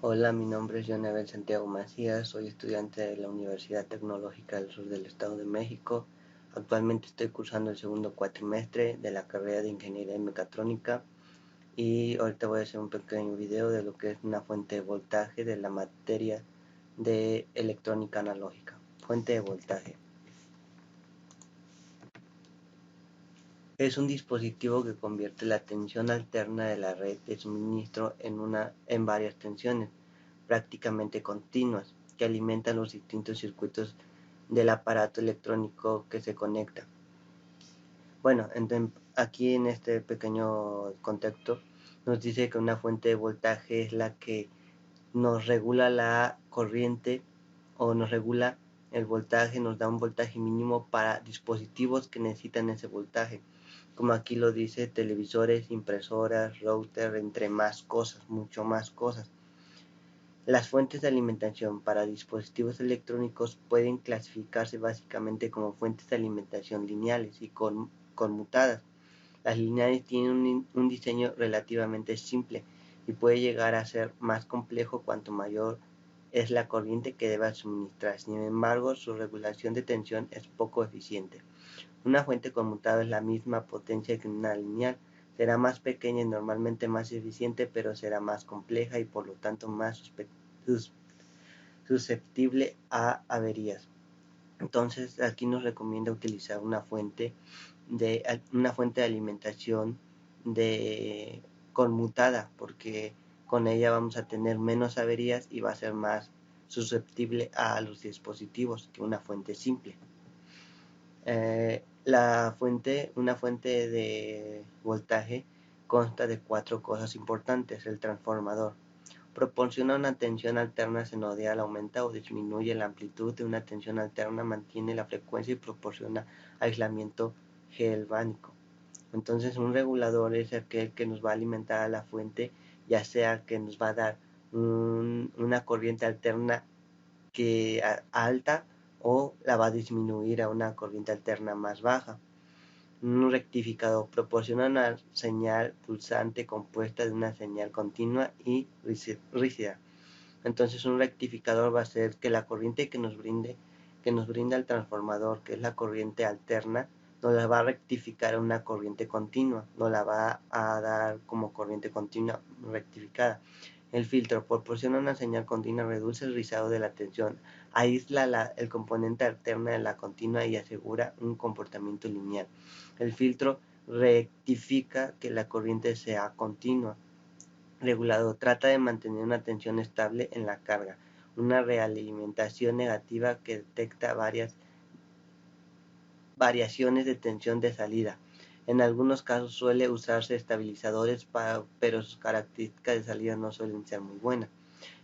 Hola, mi nombre es Jonabel Santiago Macías, soy estudiante de la Universidad Tecnológica del Sur del Estado de México. Actualmente estoy cursando el segundo cuatrimestre de la carrera de Ingeniería en Mecatrónica y ahorita voy a hacer un pequeño video de lo que es una fuente de voltaje de la materia de electrónica analógica. Fuente de voltaje. Es un dispositivo que convierte la tensión alterna de la red de suministro en varias tensiones prácticamente continuas que alimentan los distintos circuitos del aparato electrónico que se conecta. Bueno, aquí en este pequeño contexto nos dice que una fuente de voltaje es la que nos regula la corriente o nos regula el voltaje, nos da un voltaje mínimo para dispositivos que necesitan ese voltaje, como aquí lo dice, televisores, impresoras, router, entre más cosas, mucho más cosas. Las fuentes de alimentación para dispositivos electrónicos pueden clasificarse básicamente como fuentes de alimentación lineales y conmutadas. Las lineales tienen un diseño relativamente simple y puede llegar a ser más complejo cuanto mayor es la corriente que deba suministrar. Sin embargo, su regulación de tensión es poco eficiente. Una fuente conmutada es la misma potencia que una lineal. Será más pequeña y normalmente más eficiente, pero será más compleja y por lo tanto más susceptible a averías. Entonces aquí nos recomienda utilizar una fuente de alimentación conmutada, porque con ella vamos a tener menos averías y va a ser más susceptible a los dispositivos que una fuente simple. Una fuente de voltaje consta de 4 cosas importantes. El transformador proporciona una tensión alterna senoidal, aumenta o disminuye la amplitud de una tensión alterna, mantiene la frecuencia y proporciona aislamiento galvánico. Entonces un regulador es aquel que nos va a alimentar a la fuente, ya sea que nos va a dar una corriente alterna alta o la va a disminuir a una corriente alterna más baja. Un rectificador proporciona una señal pulsante compuesta de una señal continua y rígida. Entonces un rectificador va a ser que la corriente que nos brinda el transformador, que es la corriente alterna, nos la va a rectificar a una corriente continua, nos la va a dar como corriente continua rectificada. El filtro proporciona una señal continua, reduce el rizado de la tensión, aísla el componente alterna de la continua y asegura un comportamiento lineal. El filtro rectifica que la corriente sea continua. Regulador trata de mantener una tensión estable en la carga. Una realimentación negativa que detecta variaciones de tensión de salida. En algunos casos suele usarse estabilizadores, pero sus características de salida no suelen ser muy buenas.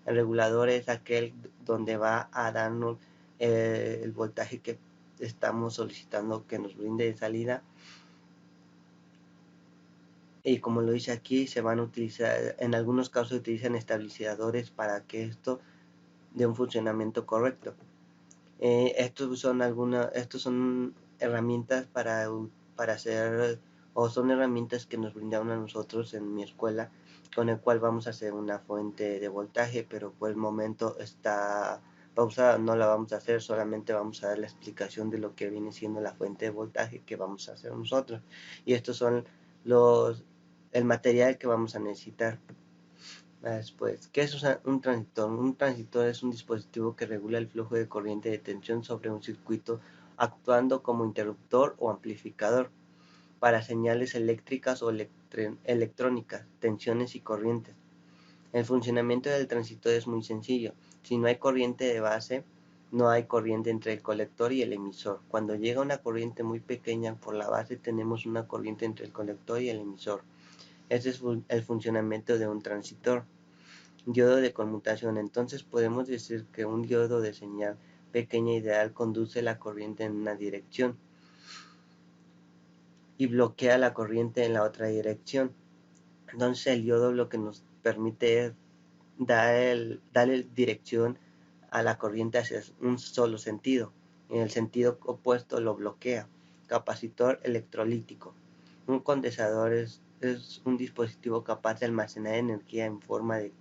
El regulador es aquel donde va a darnos el voltaje que estamos solicitando que nos brinde de salida. Y como lo dice aquí, se van a utilizar, en algunos casos se utilizan estabilizadores para que esto dé un funcionamiento correcto. Estos son herramientas para hacer, o son herramientas que nos brindaron a nosotros en mi escuela, con el cual vamos a hacer una fuente de voltaje, pero por el momento está pausada, no la vamos a hacer, solamente vamos a dar la explicación de lo que viene siendo la fuente de voltaje que vamos a hacer nosotros. Y estos son el material que vamos a necesitar. Después, ¿qué es un transitor? Un transitor es un dispositivo que regula el flujo de corriente de tensión sobre un circuito, actuando como interruptor o amplificador para señales eléctricas o electrónicas, tensiones y corrientes. El funcionamiento del transistor es muy sencillo. Si no hay corriente de base, no hay corriente entre el colector y el emisor. Cuando llega una corriente muy pequeña por la base, tenemos una corriente entre el colector y el emisor. Ese es el funcionamiento de un transistor. Diodo de conmutación. Entonces podemos decir que un diodo de señal pequeña ideal conduce la corriente en una dirección y bloquea la corriente en la otra dirección. Entonces el diodo lo que nos permite es darle dirección a la corriente hacia un solo sentido. En el sentido opuesto lo bloquea. Capacitor electrolítico. Un condensador es un dispositivo capaz de almacenar energía en forma de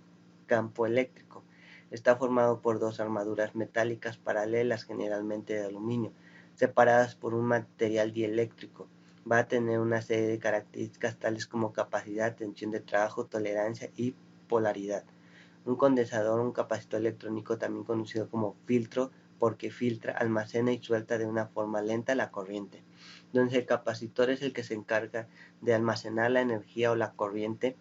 campo eléctrico. Está formado por dos armaduras metálicas paralelas, generalmente de aluminio, separadas por un material dieléctrico. Va a tener una serie de características tales como capacidad, tensión de trabajo, tolerancia y polaridad. Un condensador, un capacitor electrónico, también conocido como filtro, porque filtra, almacena y suelta de una forma lenta la corriente. Entonces el capacitor es el que se encarga de almacenar la energía o la corriente,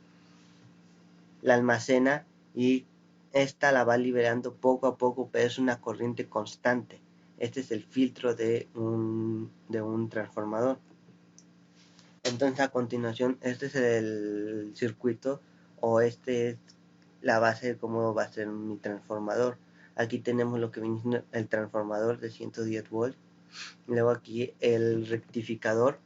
la almacena y esta la va liberando poco a poco, pero es una corriente constante. Este es el filtro de un transformador. Entonces a continuación, este es el circuito o este es la base de cómo va a ser mi transformador. Aquí tenemos lo que viene siendo el transformador de 110 volts. Luego aquí el rectificador,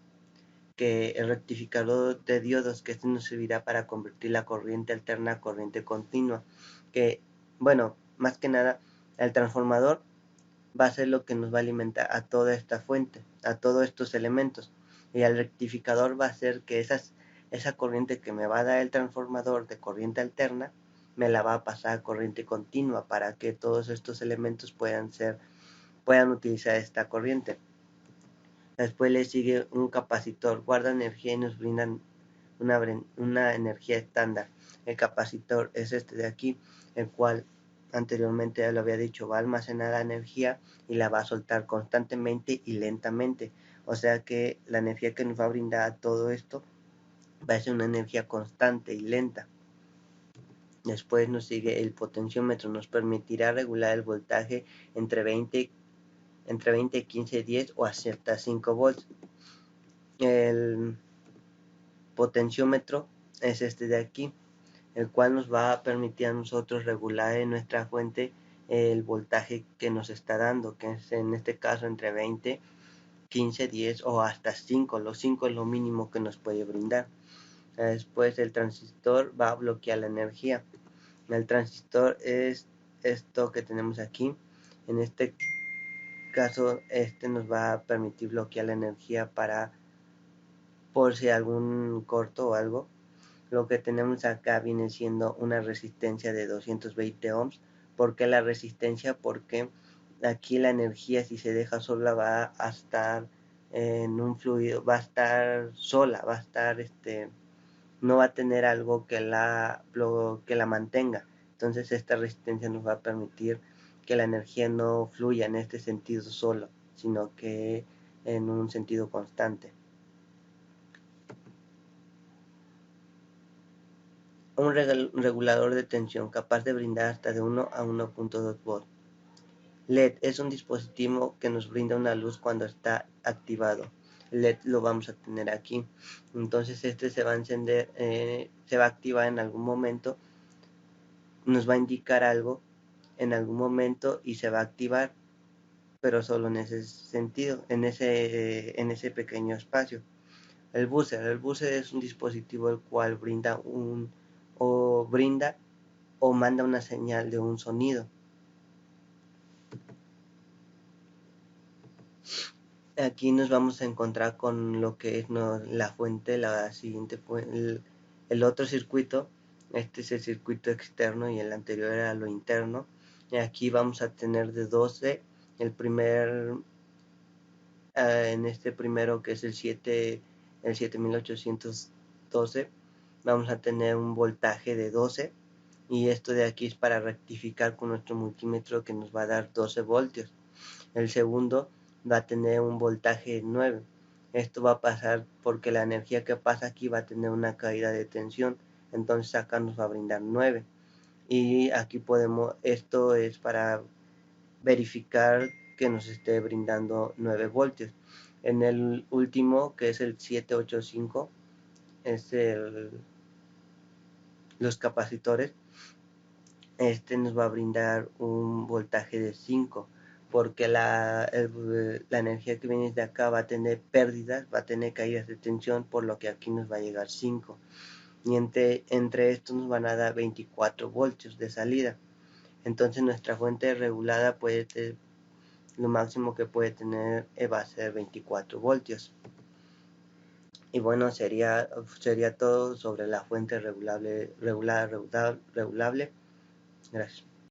que el rectificador de diodos, que este nos servirá para convertir la corriente alterna a corriente continua. Que, bueno, más que nada, el transformador va a ser lo que nos va a alimentar a toda esta fuente, a todos estos elementos. Y el rectificador va a ser que esa corriente que me va a dar el transformador de corriente alterna, me la va a pasar a corriente continua para que todos estos elementos puedan utilizar esta corriente. Después le sigue un capacitor, guarda energía y nos brindan una energía estándar. El capacitor es este de aquí, el cual anteriormente ya lo había dicho, va a almacenar la energía y la va a soltar constantemente y lentamente. O sea que la energía que nos va a brindar a todo esto va a ser una energía constante y lenta. Después nos sigue el potenciómetro, nos permitirá regular el voltaje entre 20, 15, 10 o hasta 5 volts. El potenciómetro es este de aquí, el cual nos va a permitir a nosotros regular en nuestra fuente el voltaje que nos está dando, que es en este caso entre 20, 15, 10 o hasta 5. Los 5 es lo mínimo que nos puede brindar. Después el transistor va a bloquear la energía. El transistor es esto que tenemos aquí. En este caso, este nos va a permitir bloquear la energía por si algún corto o algo. Lo que tenemos acá viene siendo una resistencia de 220 ohms. ¿Por qué la resistencia? Porque aquí la energía, si se deja sola, va a estar en un fluido, va a estar sola, va a estar no va a tener algo que la mantenga. Entonces esta resistencia nos va a permitir que la energía no fluya en este sentido solo, sino que en un sentido constante. Un regulador de tensión capaz de brindar hasta de 1 a 1.2 volts. LED es un dispositivo que nos brinda una luz cuando está activado. LED lo vamos a tener aquí. Entonces este se va a encender, se va a activar en algún momento, nos va a indicar algo en algún momento y se va a activar, pero solo en ese sentido, en ese pequeño espacio. El buzzer es un dispositivo el cual brinda o manda una señal de un sonido. Aquí nos vamos a encontrar con lo que es la fuente, la siguiente fuente, el otro circuito. Este es el circuito externo y el anterior era lo interno. Y aquí vamos a tener de 12, el primer, en este primero que es el 7812, vamos a tener un voltaje de 12. Y esto de aquí es para rectificar con nuestro multímetro que nos va a dar 12 voltios. El segundo va a tener un voltaje 9. Esto va a pasar porque la energía que pasa aquí va a tener una caída de tensión. Entonces acá nos va a brindar 9. Y aquí esto es para verificar que nos esté brindando 9 voltios. En el último, que es el 785, es los capacitores. Este nos va a brindar un voltaje de 5, porque la energía que viene de acá va a tener pérdidas, va a tener caídas de tensión, por lo que aquí nos va a llegar 5. Y entre estos nos van a dar 24 voltios de salida. Entonces nuestra fuente regulada puede tener, lo máximo que puede tener va a ser 24 voltios. Y bueno, sería todo sobre la fuente regulable. Gracias.